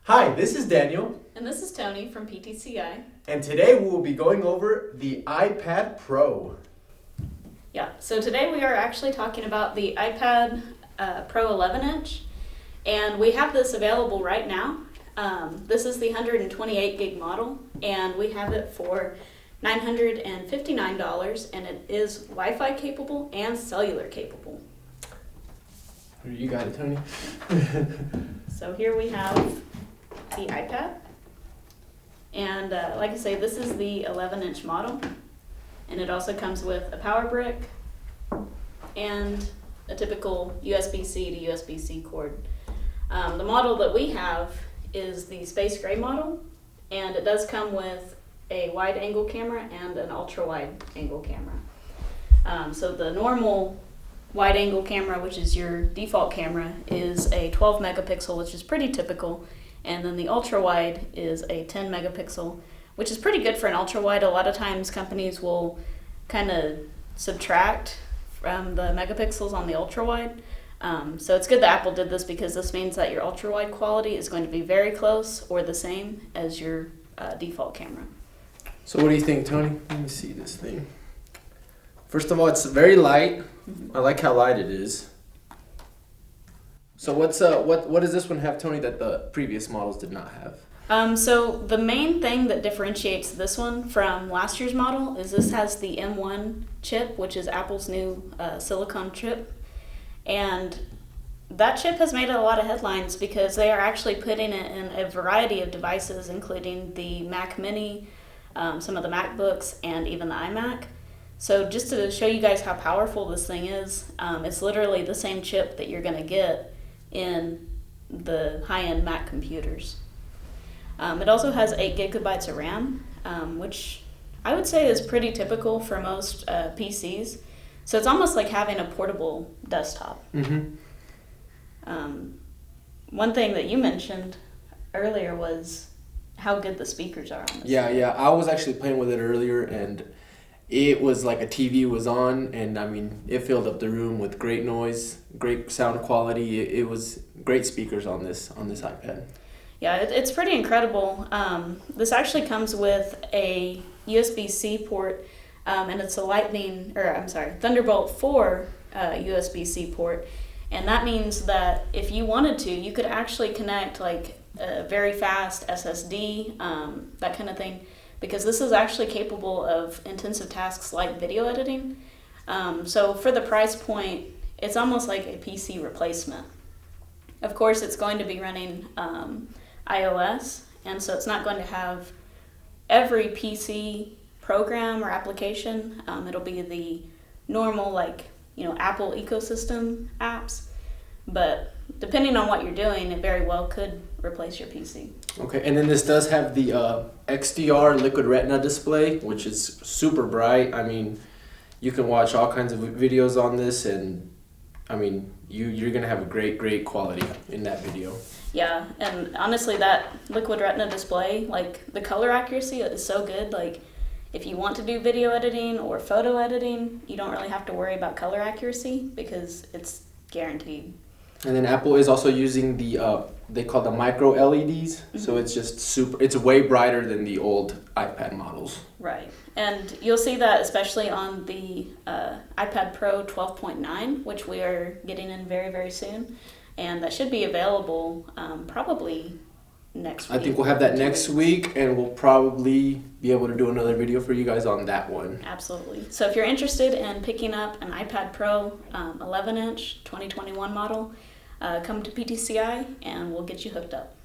Hi, this is Daniel. And this is Tony from PTCI. And today we will be going over the iPad Pro. Yeah, so today we are actually talking about the iPad Pro 11-inch. And we have this available right now. This is the 128 gig model, and we have it for $959, and it is Wi-Fi capable and cellular capable. You got it, Tony. So here we have the iPad, and like I say, this is the 11-inch model, and it also comes with a power brick and a typical USB-C to USB-C cord. The model that we have is the space gray model, and it does come with a wide angle camera and an ultra wide angle camera. So the normal wide angle camera, which is your default camera, is a 12 megapixel, which is pretty typical. And then the ultra wide is a 10 megapixel, which is pretty good for an ultra wide. A lot of times companies will kind of subtract from the megapixels on the ultra wide. So it's good that Apple did this, because this means that your ultra wide quality is going to be very close or the same as your default camera. So what do you think, Tony? Let me see this thing. First of all, it's very light. I like how light it is. So what does this one have, Tony, that the previous models did not have? So the main thing that differentiates this one from last year's model is this has the M1 chip, which is Apple's new silicon chip. And that chip has made a lot of headlines because they are actually putting it in a variety of devices, including the Mac Mini, some of the MacBooks, and even the iMac. So just to show you guys how powerful this thing is, it's literally the same chip that you're going to get in the high-end Mac computers. It also has 8 gigabytes of RAM, which I would say is pretty typical for most PCs. So it's almost like having a portable desktop. Mm-hmm. One thing that you mentioned earlier was how good the speakers are on this. Yeah. I was actually playing with it earlier, and it was like a TV was on, and I mean, it filled up the room with great noise, great sound quality. It was great speakers on this iPad. Yeah, it's pretty incredible. This actually comes with a USB-C port, and it's a Thunderbolt 4 USB-C port. And that means that if you wanted to, you could actually connect like a very fast SSD, that kind of thing, because this is actually capable of intensive tasks like video editing. So for the price point, it's almost like a PC replacement. Of course, it's going to be running iOS, and so it's not going to have every PC program or application. It'll be the normal, Apple ecosystem apps, but depending on what you're doing, it very well could replace your PC. Okay, and then this does have the XDR liquid Retina display, which is super bright. I mean, you can watch all kinds of videos on this, and I mean, you're gonna have a great quality in that video. Yeah, and honestly, that liquid Retina display, like the color accuracy is so good. Like, if you want to do video editing or photo editing, you don't really have to worry about color accuracy because it's guaranteed. And then Apple is also using the they call the micro LEDs, mm-hmm. So it's just it's way brighter than the old iPad models. Right, and you'll see that especially on the iPad Pro 12.9, which we are getting in very, very soon, and that should be available probably next week. I think we'll have that next week, and we'll probably be able to do another video for you guys on that one. Absolutely. So if you're interested in picking up an iPad Pro 11-inch 2021 model, come to PTCI and we'll get you hooked up.